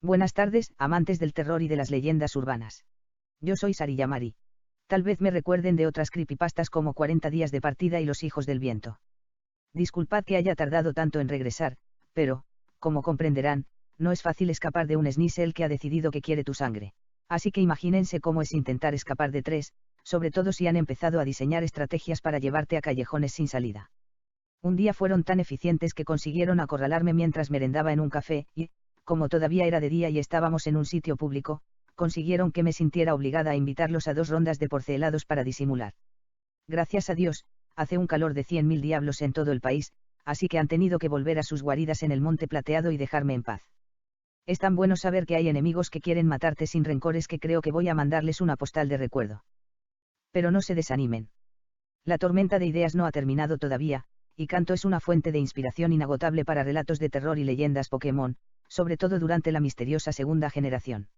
Buenas tardes, amantes del terror y de las leyendas urbanas. Yo soy Sariyamari. Tal vez me recuerden de otras creepypastas como 40 días de partida y Los hijos del viento. Disculpad que haya tardado tanto en regresar, pero, como comprenderán, no es fácil escapar de un Sneasel que ha decidido que quiere tu sangre. Así que imagínense cómo es intentar escapar de tres, sobre todo si han empezado a diseñar estrategias para llevarte a callejones sin salida. Un día fueron tan eficientes que consiguieron acorralarme mientras merendaba en un café, y, como todavía era de día y estábamos en un sitio público, consiguieron que me sintiera obligada a invitarlos a 2 rondas de porcelados para disimular. Gracias a Dios, hace un calor de 100.000 diablos en todo el país, así que han tenido que volver a sus guaridas en el Monte Plateado y dejarme en paz. Es tan bueno saber que hay enemigos que quieren matarte sin rencores que creo que voy a mandarles una postal de recuerdo. Pero no se desanimen. La tormenta de ideas no ha terminado todavía, y Kanto es una fuente de inspiración inagotable para relatos de terror y leyendas Pokémon, sobre todo durante la misteriosa segunda generación.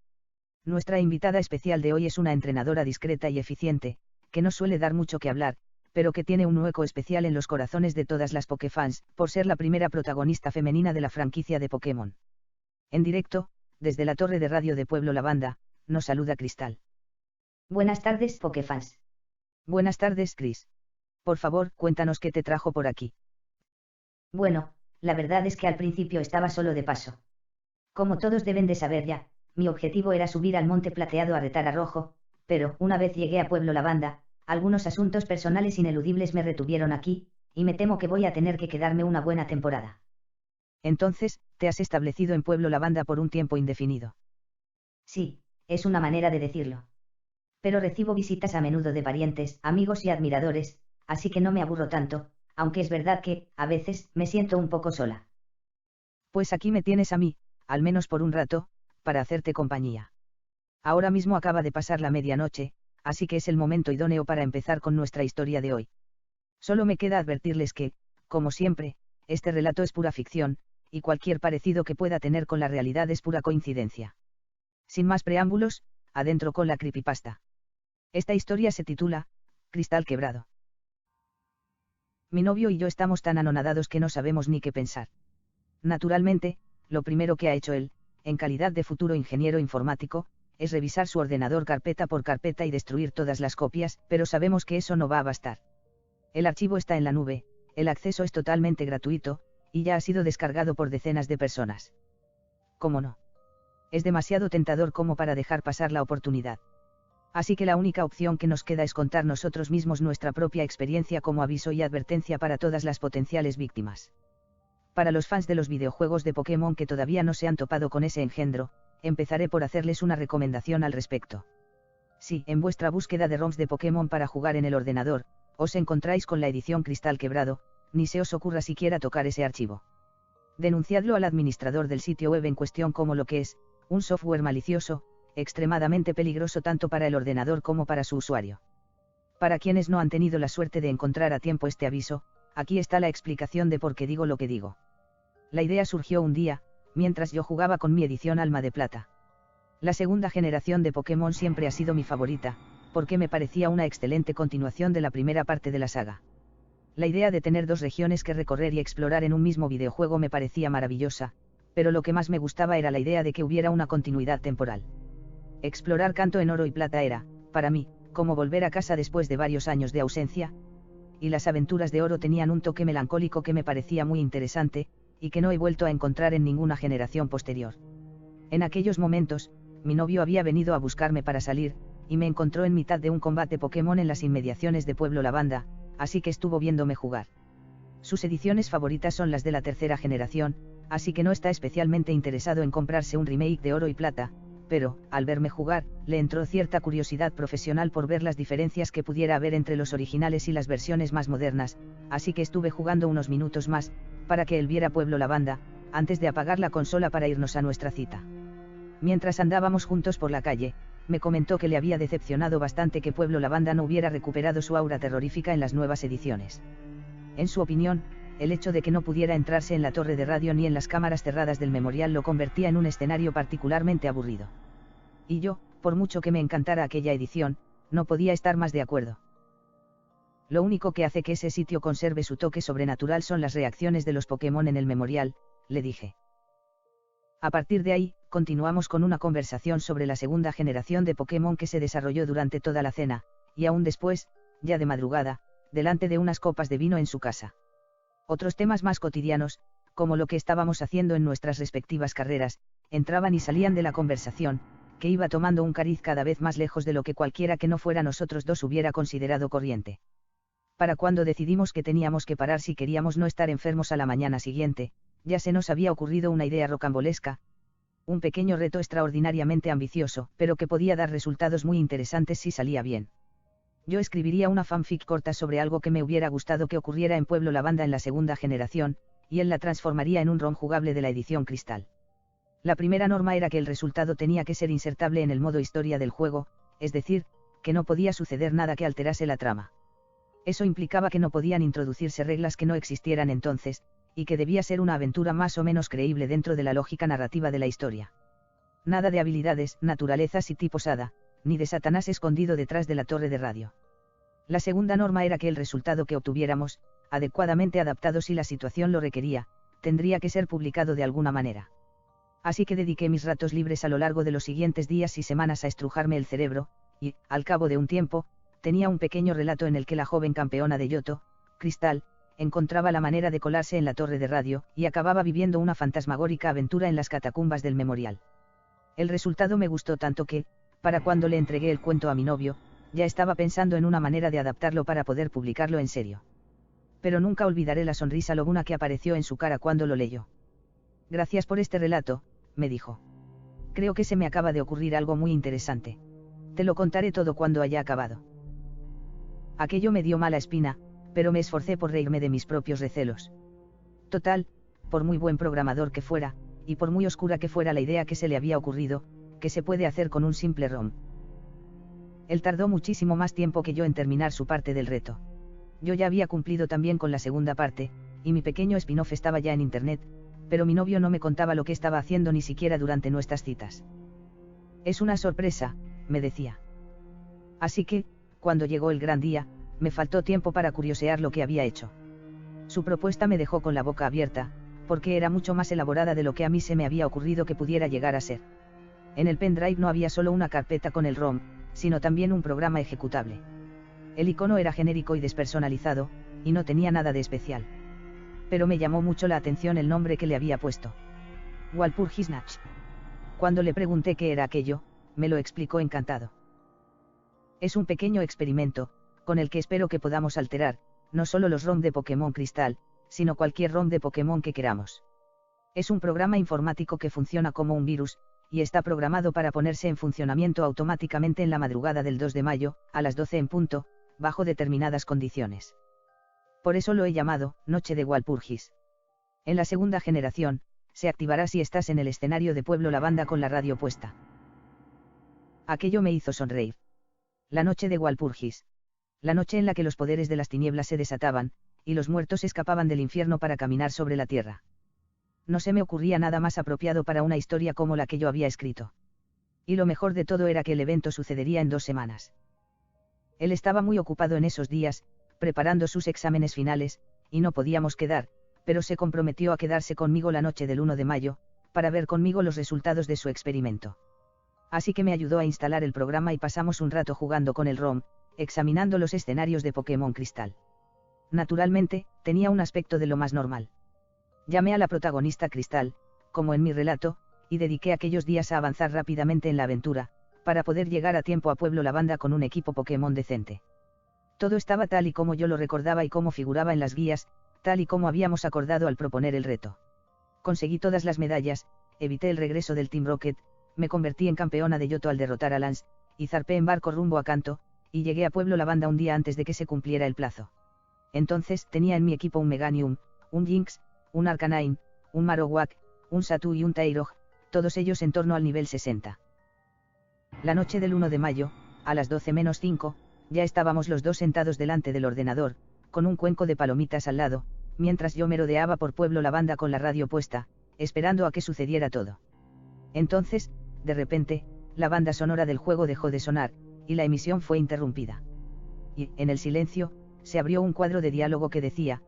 Nuestra invitada especial de hoy es una entrenadora discreta y eficiente, que no suele dar mucho que hablar, pero que tiene un hueco especial en los corazones de todas las Pokéfans, por ser la primera protagonista femenina de la franquicia de Pokémon. En directo, desde la torre de radio de Pueblo Lavanda, nos saluda Cristal. Buenas tardes, Pokéfans. Buenas tardes, Chris. Por favor, cuéntanos qué te trajo por aquí. Bueno, la verdad es que al principio estaba solo de paso. Como todos deben de saber ya, mi objetivo era subir al Monte Plateado a retar a Rojo, pero, una vez llegué a Pueblo Lavanda, algunos asuntos personales ineludibles me retuvieron aquí, y me temo que voy a tener que quedarme una buena temporada. Entonces, te has establecido en Pueblo Lavanda por un tiempo indefinido. Sí, es una manera de decirlo. Pero recibo visitas a menudo de parientes, amigos y admiradores, así que no me aburro tanto, aunque es verdad que, a veces, me siento un poco sola. Pues aquí me tienes a mí, al menos por un rato, para hacerte compañía. Ahora mismo acaba de pasar la medianoche, así que es el momento idóneo para empezar con nuestra historia de hoy. Solo me queda advertirles que, como siempre, este relato es pura ficción, y cualquier parecido que pueda tener con la realidad es pura coincidencia. Sin más preámbulos, adentro con la creepypasta. Esta historia se titula, Cristal quebrado. Mi novio y yo estamos tan anonadados que no sabemos ni qué pensar. Naturalmente, lo primero que ha hecho él, en calidad de futuro ingeniero informático, es revisar su ordenador carpeta por carpeta y destruir todas las copias, pero sabemos que eso no va a bastar. El archivo está en la nube, el acceso es totalmente gratuito, y ya ha sido descargado por decenas de personas. ¿Cómo no? Es demasiado tentador como para dejar pasar la oportunidad. Así que la única opción que nos queda es contar nosotros mismos nuestra propia experiencia como aviso y advertencia para todas las potenciales víctimas. Para los fans de los videojuegos de Pokémon que todavía no se han topado con ese engendro, empezaré por hacerles una recomendación al respecto. Si, en vuestra búsqueda de ROMs de Pokémon para jugar en el ordenador, os encontráis con la edición Cristal quebrado, ni se os ocurra siquiera tocar ese archivo. Denunciadlo al administrador del sitio web en cuestión como lo que es, un software malicioso, extremadamente peligroso tanto para el ordenador como para su usuario. Para quienes no han tenido la suerte de encontrar a tiempo este aviso, aquí está la explicación de por qué digo lo que digo. La idea surgió un día, mientras yo jugaba con mi edición Alma de Plata. La segunda generación de Pokémon siempre ha sido mi favorita, porque me parecía una excelente continuación de la primera parte de la saga. La idea de tener 2 regiones que recorrer y explorar en un mismo videojuego me parecía maravillosa, pero lo que más me gustaba era la idea de que hubiera una continuidad temporal. Explorar Kanto en Oro y Plata era, para mí, como volver a casa después de varios años de ausencia, y las aventuras de Oro tenían un toque melancólico que me parecía muy interesante, y que no he vuelto a encontrar en ninguna generación posterior. En aquellos momentos, mi novio había venido a buscarme para salir, y me encontró en mitad de un combate Pokémon en las inmediaciones de Pueblo Lavanda, así que estuvo viéndome jugar. Sus ediciones favoritas son las de la tercera generación, así que no está especialmente interesado en comprarse un remake de Oro y Plata, pero, al verme jugar, le entró cierta curiosidad profesional por ver las diferencias que pudiera haber entre los originales y las versiones más modernas, así que estuve jugando unos minutos más, para que él viera Pueblo Lavanda, antes de apagar la consola para irnos a nuestra cita. Mientras andábamos juntos por la calle, me comentó que le había decepcionado bastante que Pueblo Lavanda no hubiera recuperado su aura terrorífica en las nuevas ediciones. En su opinión, el hecho de que no pudiera entrarse en la torre de radio ni en las cámaras cerradas del memorial lo convertía en un escenario particularmente aburrido. Y yo, por mucho que me encantara aquella edición, no podía estar más de acuerdo. Lo único que hace que ese sitio conserve su toque sobrenatural son las reacciones de los Pokémon en el memorial, le dije. A partir de ahí, continuamos con una conversación sobre la segunda generación de Pokémon que se desarrolló durante toda la cena, y aún después, ya de madrugada, delante de unas copas de vino en su casa. Otros temas más cotidianos, como lo que estábamos haciendo en nuestras respectivas carreras, entraban y salían de la conversación, que iba tomando un cariz cada vez más lejos de lo que cualquiera que no fuera nosotros dos hubiera considerado corriente. Para cuando decidimos que teníamos que parar si queríamos no estar enfermos a la mañana siguiente, ya se nos había ocurrido una idea rocambolesca, un pequeño reto extraordinariamente ambicioso, pero que podía dar resultados muy interesantes si salía bien. Yo escribiría una fanfic corta sobre algo que me hubiera gustado que ocurriera en Pueblo Lavanda en la segunda generación, y él la transformaría en un ROM jugable de la edición Cristal. La primera norma era que el resultado tenía que ser insertable en el modo historia del juego, es decir, que no podía suceder nada que alterase la trama. Eso implicaba que no podían introducirse reglas que no existieran entonces, y que debía ser una aventura más o menos creíble dentro de la lógica narrativa de la historia. Nada de habilidades, naturalezas y tipos hada, ni de Satanás escondido detrás de la torre de radio. La segunda norma era que el resultado que obtuviéramos, adecuadamente adaptado si la situación lo requería, tendría que ser publicado de alguna manera. Así que dediqué mis ratos libres a lo largo de los siguientes días y semanas a estrujarme el cerebro, y, al cabo de un tiempo, tenía un pequeño relato en el que la joven campeona de Yoto, Cristal, encontraba la manera de colarse en la torre de radio, y acababa viviendo una fantasmagórica aventura en las catacumbas del memorial. El resultado me gustó tanto que, para cuando le entregué el cuento a mi novio, ya estaba pensando en una manera de adaptarlo para poder publicarlo en serio. Pero nunca olvidaré la sonrisa lobuna que apareció en su cara cuando lo leyó. Gracias por este relato, me dijo. Creo que se me acaba de ocurrir algo muy interesante. Te lo contaré todo cuando haya acabado. Aquello me dio mala espina, pero me esforcé por reírme de mis propios recelos. Total, por muy buen programador que fuera, y por muy oscura que fuera la idea que se le había ocurrido, ¿qué se puede hacer con un simple ROM? Él tardó muchísimo más tiempo que yo en terminar su parte del reto. Yo ya había cumplido también con la segunda parte, y mi pequeño spin-off estaba ya en internet, pero mi novio no me contaba lo que estaba haciendo ni siquiera durante nuestras citas. Es una sorpresa, me decía. Así que, cuando llegó el gran día, me faltó tiempo para curiosear lo que había hecho. Su propuesta me dejó con la boca abierta, porque era mucho más elaborada de lo que a mí se me había ocurrido que pudiera llegar a ser. En el pendrive no había solo una carpeta con el ROM, sino también un programa ejecutable. El icono era genérico y despersonalizado, y no tenía nada de especial. Pero me llamó mucho la atención el nombre que le había puesto. Walpurgisnacht. Cuando le pregunté qué era aquello, me lo explicó encantado. Es un pequeño experimento, con el que espero que podamos alterar, no solo los ROM de Pokémon Cristal, sino cualquier ROM de Pokémon que queramos. Es un programa informático que funciona como un virus, y está programado para ponerse en funcionamiento automáticamente en la madrugada del 2 de mayo, a las 12 en punto, bajo determinadas condiciones. Por eso lo he llamado, Noche de Walpurgis. En la segunda generación, se activará si estás en el escenario de Pueblo Lavanda con la radio puesta. Aquello me hizo sonreír. La noche de Walpurgis. La noche en la que los poderes de las tinieblas se desataban, y los muertos escapaban del infierno para caminar sobre la tierra. No se me ocurría nada más apropiado para una historia como la que yo había escrito. Y lo mejor de todo era que el evento sucedería en 2 semanas. Él estaba muy ocupado en esos días, preparando sus exámenes finales, y no podíamos quedar, pero se comprometió a quedarse conmigo la noche del 1 de mayo, para ver conmigo los resultados de su experimento. Así que me ayudó a instalar el programa y pasamos un rato jugando con el ROM, examinando los escenarios de Pokémon Cristal. Naturalmente, tenía un aspecto de lo más normal. Llamé a la protagonista Cristal, como en mi relato, y dediqué aquellos días a avanzar rápidamente en la aventura, para poder llegar a tiempo a Pueblo Lavanda con un equipo Pokémon decente. Todo estaba tal y como yo lo recordaba y como figuraba en las guías, tal y como habíamos acordado al proponer el reto. Conseguí todas las medallas, evité el regreso del Team Rocket, me convertí en campeona de Yoto al derrotar a Lance, y zarpé en barco rumbo a Kanto, y llegué a Pueblo Lavanda un día antes de que se cumpliera el plazo. Entonces tenía en mi equipo un Meganium, un Jynx, un Arcanine, un Marowak, un Satu y un Tairog, todos ellos en torno al nivel 60. La noche del 1 de mayo, a las 12:05, ya estábamos los dos sentados delante del ordenador, con un cuenco de palomitas al lado, mientras yo merodeaba por Pueblo Lavanda con la radio puesta, esperando a que sucediera todo. Entonces, de repente, la banda sonora del juego dejó de sonar, y la emisión fue interrumpida. Y, en el silencio, se abrió un cuadro de diálogo que decía: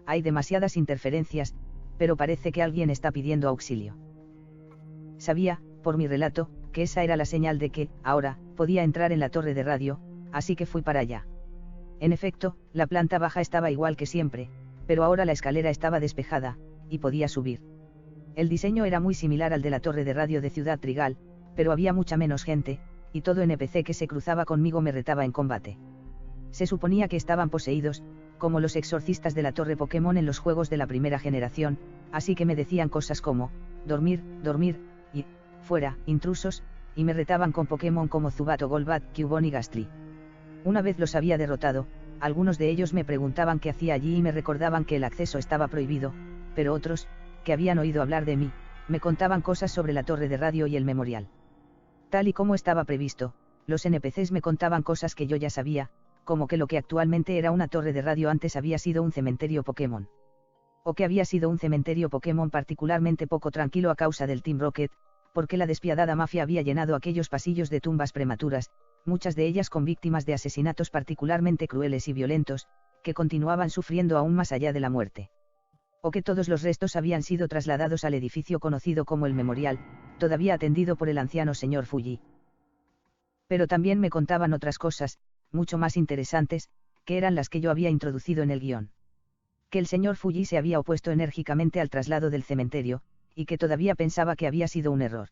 hay demasiadas interferencias, pero parece que alguien está pidiendo auxilio. Sabía, por mi relato, que esa era la señal de que, ahora, podía entrar en la torre de radio, así que fui para allá. En efecto, la planta baja estaba igual que siempre, pero ahora la escalera estaba despejada, y podía subir. El diseño era muy similar al de la torre de radio de Ciudad Trigal, pero había mucha menos gente, y todo NPC que se cruzaba conmigo me retaba en combate. Se suponía que estaban poseídos, como los exorcistas de la torre Pokémon en los juegos de la primera generación, así que me decían cosas como, dormir, dormir, y, fuera, intrusos, y me retaban con Pokémon como Zubat o Golbat, Cubone y Gastly. Una vez los había derrotado, algunos de ellos me preguntaban qué hacía allí y me recordaban que el acceso estaba prohibido, pero otros, que habían oído hablar de mí, me contaban cosas sobre la torre de radio y el memorial. Tal y como estaba previsto, los NPCs me contaban cosas que yo ya sabía, como que lo que actualmente era una torre de radio antes había sido un cementerio Pokémon. O que había sido un cementerio Pokémon particularmente poco tranquilo a causa del Team Rocket, porque la despiadada mafia había llenado aquellos pasillos de tumbas prematuras, muchas de ellas con víctimas de asesinatos particularmente crueles y violentos, que continuaban sufriendo aún más allá de la muerte. O que todos los restos habían sido trasladados al edificio conocido como el Memorial, todavía atendido por el anciano señor Fuji. Pero también me contaban otras cosas, mucho más interesantes, que eran las que yo había introducido en el guión. Que el señor Fuji se había opuesto enérgicamente al traslado del cementerio, y que todavía pensaba que había sido un error.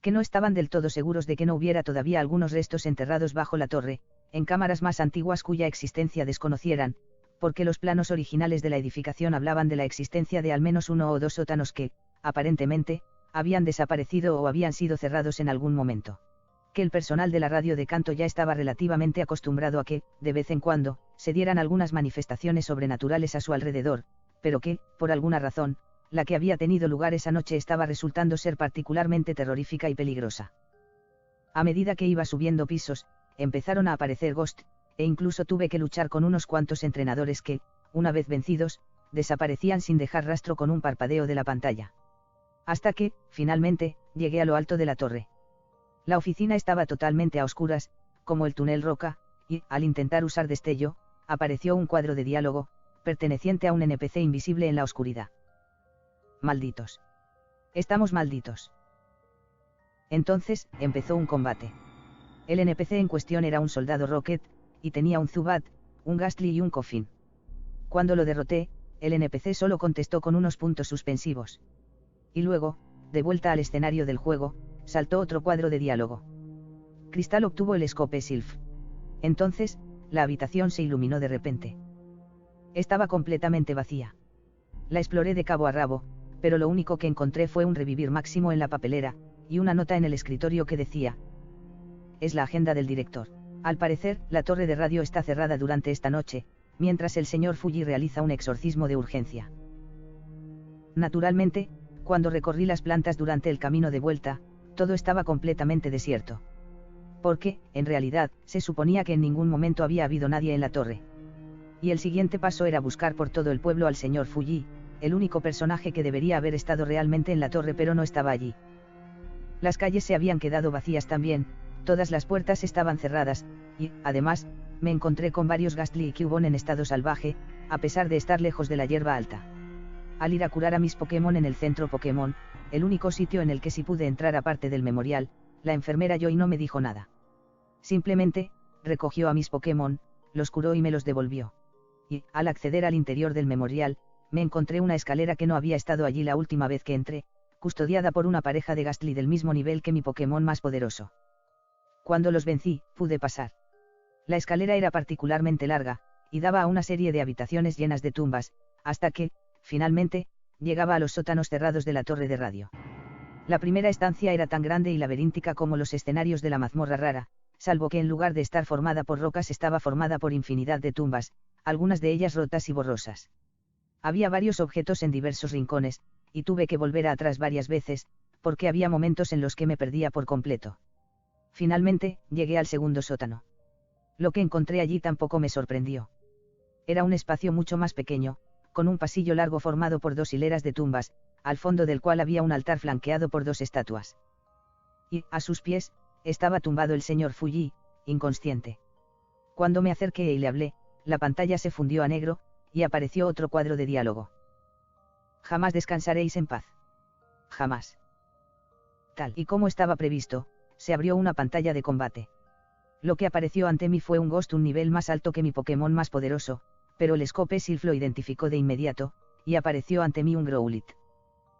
Que no estaban del todo seguros de que no hubiera todavía algunos restos enterrados bajo la torre, en cámaras más antiguas cuya existencia desconocieran, porque los planos originales de la edificación hablaban de la existencia de al menos uno o dos sótanos que, aparentemente, habían desaparecido o habían sido cerrados en algún momento. Que el personal de la radio de Kanto ya estaba relativamente acostumbrado a que, de vez en cuando, se dieran algunas manifestaciones sobrenaturales a su alrededor, pero que, por alguna razón, la que había tenido lugar esa noche estaba resultando ser particularmente terrorífica y peligrosa. A medida que iba subiendo pisos, empezaron a aparecer Ghost, e incluso tuve que luchar con unos cuantos entrenadores que, una vez vencidos, desaparecían sin dejar rastro con un parpadeo de la pantalla. Hasta que, finalmente, llegué a lo alto de la torre. La oficina estaba totalmente a oscuras, como el túnel Roca, y, al intentar usar destello, apareció un cuadro de diálogo, perteneciente a un NPC invisible en la oscuridad. Malditos. Estamos malditos. Entonces, empezó un combate. El NPC en cuestión era un soldado Rocket, y tenía un Zubat, un Gastly y un Koffing. Cuando lo derroté, el NPC solo contestó con unos puntos suspensivos. Y luego, de vuelta al escenario del juego, saltó otro cuadro de diálogo. Cristal obtuvo el Scope Sylph. Entonces, la habitación se iluminó de repente. Estaba completamente vacía. La exploré de cabo a rabo, pero lo único que encontré fue un revivir máximo en la papelera, y una nota en el escritorio que decía: es la agenda del director. Al parecer, la torre de radio está cerrada durante esta noche, mientras el señor Fuji realiza un exorcismo de urgencia. Naturalmente, cuando recorrí las plantas durante el camino de vuelta, todo estaba completamente desierto. Porque, en realidad, se suponía que en ningún momento había habido nadie en la torre. Y el siguiente paso era buscar por todo el pueblo al señor Fuji, el único personaje que debería haber estado realmente en la torre pero no estaba allí. Las calles se habían quedado vacías también, todas las puertas estaban cerradas, y, además, me encontré con varios Gastly y Cubone en estado salvaje, a pesar de estar lejos de la hierba alta. Al ir a curar a mis Pokémon en el centro Pokémon, el único sitio en el que sí pude entrar aparte del memorial, la enfermera Joy no me dijo nada. Simplemente, recogió a mis Pokémon, los curó y me los devolvió. Y, al acceder al interior del memorial, me encontré una escalera que no había estado allí la última vez que entré, custodiada por una pareja de Gastly del mismo nivel que mi Pokémon más poderoso. Cuando los vencí, pude pasar. La escalera era particularmente larga, y daba a una serie de habitaciones llenas de tumbas, hasta que, finalmente, llegaba a los sótanos cerrados de la torre de radio. La primera estancia era tan grande y laberíntica como los escenarios de la mazmorra rara, salvo que en lugar de estar formada por rocas estaba formada por infinidad de tumbas, algunas de ellas rotas y borrosas. Había varios objetos en diversos rincones, y tuve que volver atrás varias veces, porque había momentos en los que me perdía por completo. Finalmente, llegué al segundo sótano. Lo que encontré allí tampoco me sorprendió. Era un espacio mucho más pequeño, con un pasillo largo formado por dos hileras de tumbas, al fondo del cual había un altar flanqueado por dos estatuas. Y, a sus pies, estaba tumbado el señor Fuji, inconsciente. Cuando me acerqué y le hablé, la pantalla se fundió a negro, y apareció otro cuadro de diálogo. Jamás descansaréis en paz. Jamás. Tal y como estaba previsto, se abrió una pantalla de combate. Lo que apareció ante mí fue un Ghost un nivel más alto que mi Pokémon más poderoso, pero el Scope Silph lo identificó de inmediato, y apareció ante mí un Growlithe.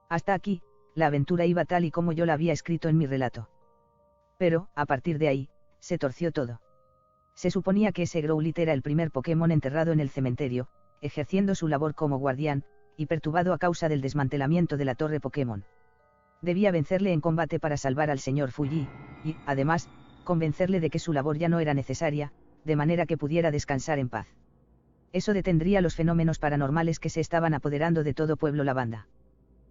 Hasta aquí, la aventura iba tal y como yo la había escrito en mi relato. Pero, a partir de ahí, se torció todo. Se suponía que ese Growlithe era el primer Pokémon enterrado en el cementerio, ejerciendo su labor como guardián, y perturbado a causa del desmantelamiento de la torre Pokémon. Debía vencerle en combate para salvar al señor Fuji, y, además, convencerle de que su labor ya no era necesaria, de manera que pudiera descansar en paz. Eso detendría los fenómenos paranormales que se estaban apoderando de todo Pueblo Lavanda.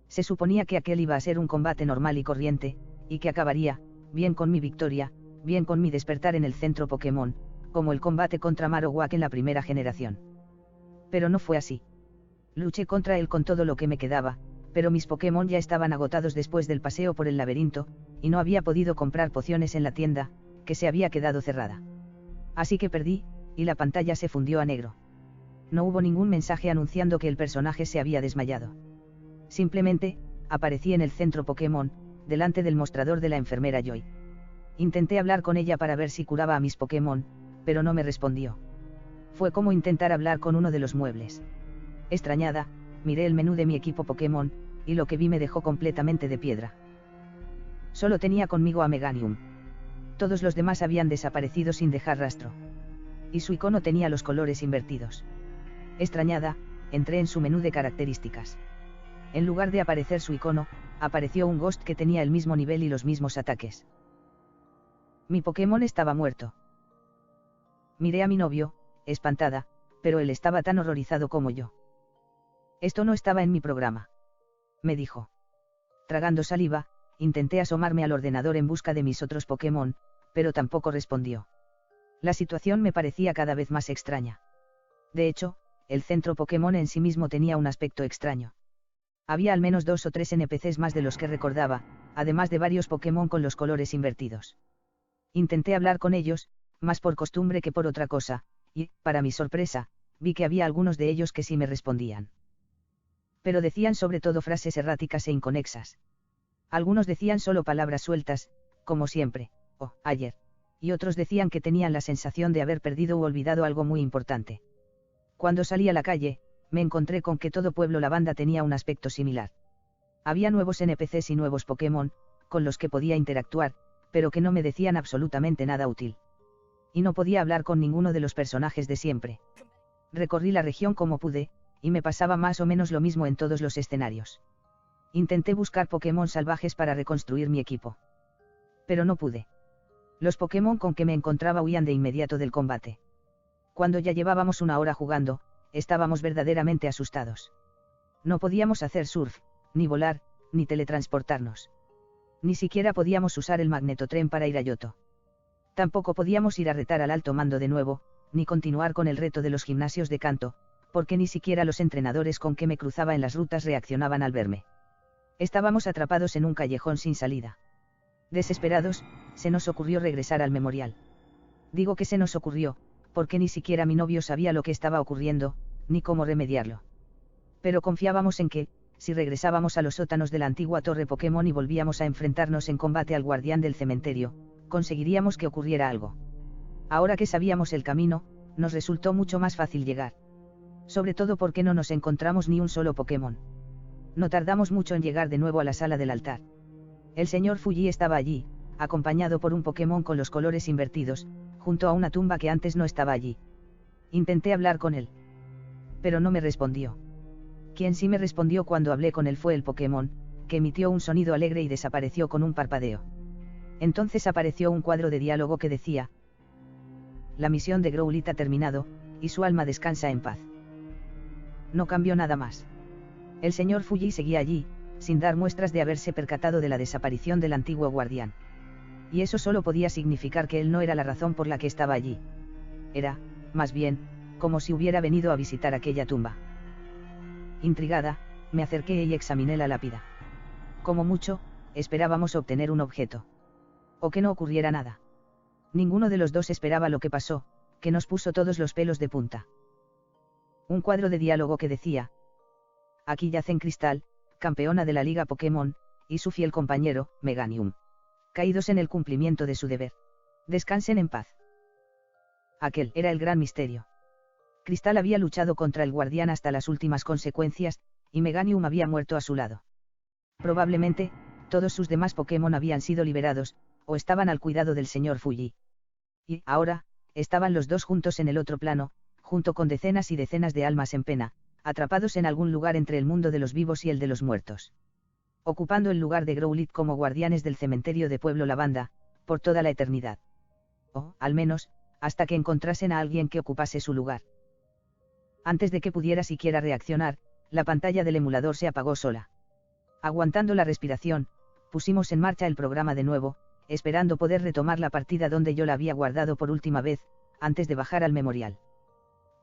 Se suponía que aquel iba a ser un combate normal y corriente, y que acabaría, bien con mi victoria, bien con mi despertar en el centro Pokémon, como el combate contra Marowak en la primera generación. Pero no fue así. Luché contra él con todo lo que me quedaba, pero mis Pokémon ya estaban agotados después del paseo por el laberinto, y no había podido comprar pociones en la tienda, que se había quedado cerrada. Así que perdí, y la pantalla se fundió a negro. No hubo ningún mensaje anunciando que el personaje se había desmayado. Simplemente, aparecí en el centro Pokémon, delante del mostrador de la enfermera Joy. Intenté hablar con ella para ver si curaba a mis Pokémon, pero no me respondió. Fue como intentar hablar con uno de los muebles. Extrañada, miré el menú de mi equipo Pokémon, y lo que vi me dejó completamente de piedra. Solo tenía conmigo a Meganium. Todos los demás habían desaparecido sin dejar rastro. Y su icono tenía los colores invertidos. Extrañada, entré en su menú de características. En lugar de aparecer su icono, apareció un Ghost que tenía el mismo nivel y los mismos ataques. Mi Pokémon estaba muerto. Miré a mi novio, espantada, pero él estaba tan horrorizado como yo. Esto no estaba en mi programa. Me dijo. Tragando saliva, intenté asomarme al ordenador en busca de mis otros Pokémon, pero tampoco respondió. La situación me parecía cada vez más extraña. De hecho, el centro Pokémon en sí mismo tenía un aspecto extraño. Había al menos 2 o 3 NPCs más de los que recordaba, además de varios Pokémon con los colores invertidos. Intenté hablar con ellos, más por costumbre que por otra cosa, y, para mi sorpresa, vi que había algunos de ellos que sí me respondían. Pero decían sobre todo frases erráticas e inconexas. Algunos decían solo palabras sueltas, como siempre, o ayer, y otros decían que tenían la sensación de haber perdido u olvidado algo muy importante. Cuando salí a la calle, me encontré con que todo Pueblo Lavanda tenía un aspecto similar. Había nuevos NPCs y nuevos Pokémon, con los que podía interactuar, pero que no me decían absolutamente nada útil. Y no podía hablar con ninguno de los personajes de siempre. Recorrí la región como pude, y me pasaba más o menos lo mismo en todos los escenarios. Intenté buscar Pokémon salvajes para reconstruir mi equipo. Pero no pude. Los Pokémon con que me encontraba huían de inmediato del combate. Cuando ya llevábamos una hora jugando, estábamos verdaderamente asustados. No podíamos hacer surf, ni volar, ni teletransportarnos. Ni siquiera podíamos usar el magnetotren para ir a Yoto. Tampoco podíamos ir a retar al alto mando de nuevo, ni continuar con el reto de los gimnasios de canto, porque ni siquiera los entrenadores con que me cruzaba en las rutas reaccionaban al verme. Estábamos atrapados en un callejón sin salida. Desesperados, se nos ocurrió regresar al memorial. Digo que se nos ocurrió, porque ni siquiera mi novio sabía lo que estaba ocurriendo, ni cómo remediarlo. Pero confiábamos en que, si regresábamos a los sótanos de la antigua torre Pokémon y volvíamos a enfrentarnos en combate al guardián del cementerio, conseguiríamos que ocurriera algo. Ahora que sabíamos el camino, nos resultó mucho más fácil llegar. Sobre todo porque no nos encontramos ni un solo Pokémon. No tardamos mucho en llegar de nuevo a la sala del altar. El señor Fuji estaba allí, acompañado por un Pokémon con los colores invertidos, junto a una tumba que antes no estaba allí. Intenté hablar con él. Pero no me respondió. Quien sí me respondió cuando hablé con él fue el Pokémon, que emitió un sonido alegre y desapareció con un parpadeo. Entonces apareció un cuadro de diálogo que decía: la misión de Growlithe ha terminado, y su alma descansa en paz. No cambió nada más. El señor Fuji seguía allí, sin dar muestras de haberse percatado de la desaparición del antiguo guardián. Y eso solo podía significar que él no era la razón por la que estaba allí. Era, más bien, como si hubiera venido a visitar aquella tumba. Intrigada, me acerqué y examiné la lápida. Como mucho, esperábamos obtener un objeto. O que no ocurriera nada. Ninguno de los dos esperaba lo que pasó, que nos puso todos los pelos de punta. Un cuadro de diálogo que decía: aquí yace en Cristal, campeona de la Liga Pokémon, y su fiel compañero, Meganium, caídos en el cumplimiento de su deber. Descansen en paz. Aquel era el gran misterio. Cristal había luchado contra el guardián hasta las últimas consecuencias, y Meganium había muerto a su lado. Probablemente, todos sus demás Pokémon habían sido liberados, o estaban al cuidado del señor Fuji. Y, ahora, estaban los dos juntos en el otro plano, junto con decenas y decenas de almas en pena, atrapados en algún lugar entre el mundo de los vivos y el de los muertos. Ocupando el lugar de Growlithe como guardianes del cementerio de Pueblo Lavanda, por toda la eternidad. O, al menos, hasta que encontrasen a alguien que ocupase su lugar. Antes de que pudiera siquiera reaccionar, la pantalla del emulador se apagó sola. Aguantando la respiración, pusimos en marcha el programa de nuevo, esperando poder retomar la partida donde yo la había guardado por última vez, antes de bajar al memorial.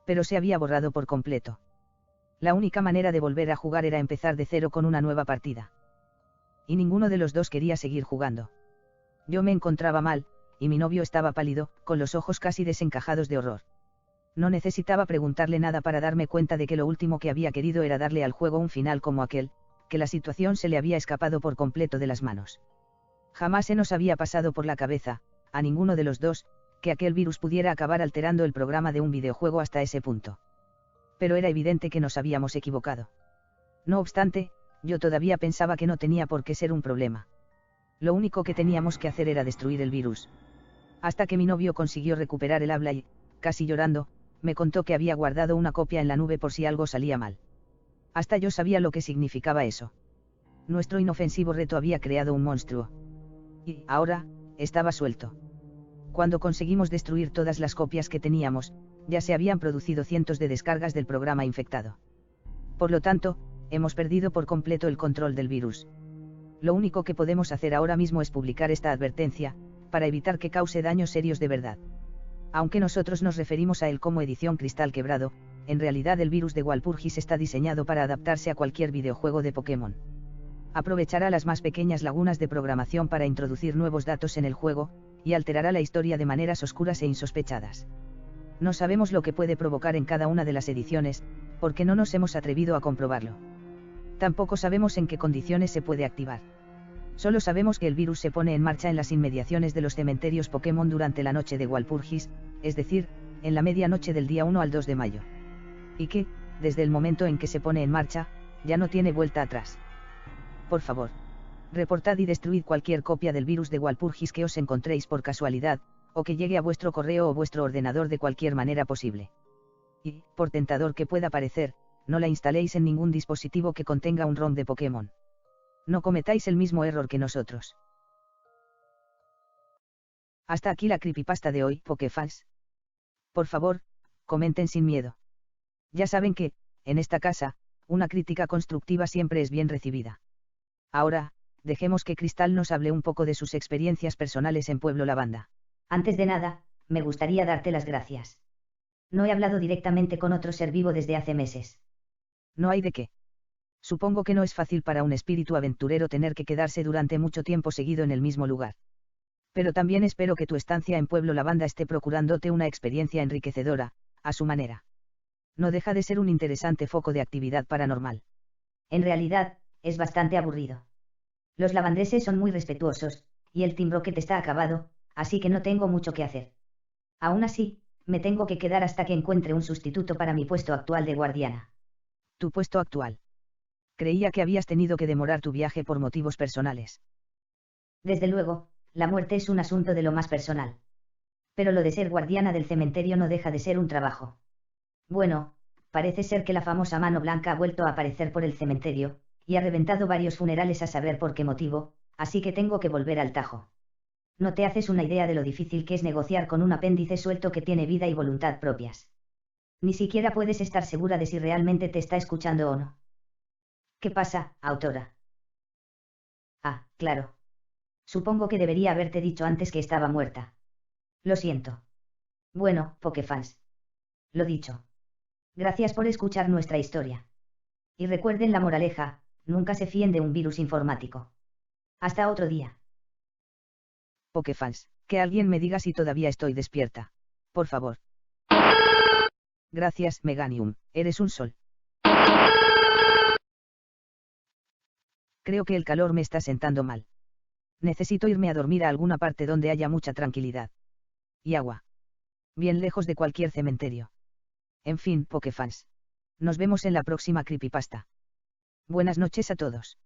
Pero se había borrado por completo. La única manera de volver a jugar era empezar de cero con una nueva partida. Y ninguno de los dos quería seguir jugando. Yo me encontraba mal, y mi novio estaba pálido, con los ojos casi desencajados de horror. No necesitaba preguntarle nada para darme cuenta de que lo último que había querido era darle al juego un final como aquel, que la situación se le había escapado por completo de las manos. Jamás se nos había pasado por la cabeza, a ninguno de los dos, que aquel virus pudiera acabar alterando el programa de un videojuego hasta ese punto. Pero era evidente que nos habíamos equivocado. No obstante, yo todavía pensaba que no tenía por qué ser un problema. Lo único que teníamos que hacer era destruir el virus. Hasta que mi novio consiguió recuperar el habla y, casi llorando, me contó que había guardado una copia en la nube por si algo salía mal. Hasta yo sabía lo que significaba eso. Nuestro inofensivo reto había creado un monstruo. Y, ahora, estaba suelto. Cuando conseguimos destruir todas las copias que teníamos, ya se habían producido cientos de descargas del programa infectado. Por lo tanto, hemos perdido por completo el control del virus. Lo único que podemos hacer ahora mismo es publicar esta advertencia, para evitar que cause daños serios de verdad. Aunque nosotros nos referimos a él como edición Cristal Quebrado, en realidad el virus de Walpurgis está diseñado para adaptarse a cualquier videojuego de Pokémon. Aprovechará las más pequeñas lagunas de programación para introducir nuevos datos en el juego, y alterará la historia de maneras oscuras e insospechadas. No sabemos lo que puede provocar en cada una de las ediciones, porque no nos hemos atrevido a comprobarlo. Tampoco sabemos en qué condiciones se puede activar. Solo sabemos que el virus se pone en marcha en las inmediaciones de los cementerios Pokémon durante la noche de Walpurgis, es decir, en la medianoche del día 1 al 2 de mayo. Y que, desde el momento en que se pone en marcha, ya no tiene vuelta atrás. Por favor, reportad y destruid cualquier copia del virus de Walpurgis que os encontréis por casualidad, o que llegue a vuestro correo o vuestro ordenador de cualquier manera posible. Y, por tentador que pueda parecer, no la instaléis en ningún dispositivo que contenga un ROM de Pokémon. No cometáis el mismo error que nosotros. Hasta aquí la creepypasta de hoy, Pokéfans. Por favor, comenten sin miedo. Ya saben que, en esta casa, una crítica constructiva siempre es bien recibida. Ahora, dejemos que Cristal nos hable un poco de sus experiencias personales en Pueblo Lavanda. Antes de nada, me gustaría darte las gracias. No he hablado directamente con otro ser vivo desde hace meses. No hay de qué. Supongo que no es fácil para un espíritu aventurero tener que quedarse durante mucho tiempo seguido en el mismo lugar. Pero también espero que tu estancia en Pueblo Lavanda esté procurándote una experiencia enriquecedora, a su manera. No deja de ser un interesante foco de actividad paranormal. En realidad, es bastante aburrido. Los lavandreses son muy respetuosos, y el Team Rocket está acabado, así que no tengo mucho que hacer. Aún así, me tengo que quedar hasta que encuentre un sustituto para mi puesto actual de guardiana. ¿Tu puesto actual? Creía que habías tenido que demorar tu viaje por motivos personales. Desde luego, la muerte es un asunto de lo más personal. Pero lo de ser guardiana del cementerio no deja de ser un trabajo. Bueno, parece ser que la famosa mano blanca ha vuelto a aparecer por el cementerio, y ha reventado varios funerales a saber por qué motivo, así que tengo que volver al tajo. No te haces una idea de lo difícil que es negociar con un apéndice suelto que tiene vida y voluntad propias. Ni siquiera puedes estar segura de si realmente te está escuchando o no. ¿Qué pasa, autora? Ah, claro. Supongo que debería haberte dicho antes que estaba muerta. Lo siento. Bueno, Pokéfans. Lo dicho. Gracias por escuchar nuestra historia. Y recuerden la moraleja, nunca se fíen de un virus informático. Hasta otro día. Pokéfans, que alguien me diga si todavía estoy despierta. Por favor. Gracias, Meganium, eres un sol. Creo que el calor me está sentando mal. Necesito irme a dormir a alguna parte donde haya mucha tranquilidad. Y agua. Bien lejos de cualquier cementerio. En fin, Pokefans. Nos vemos en la próxima creepypasta. Buenas noches a todos.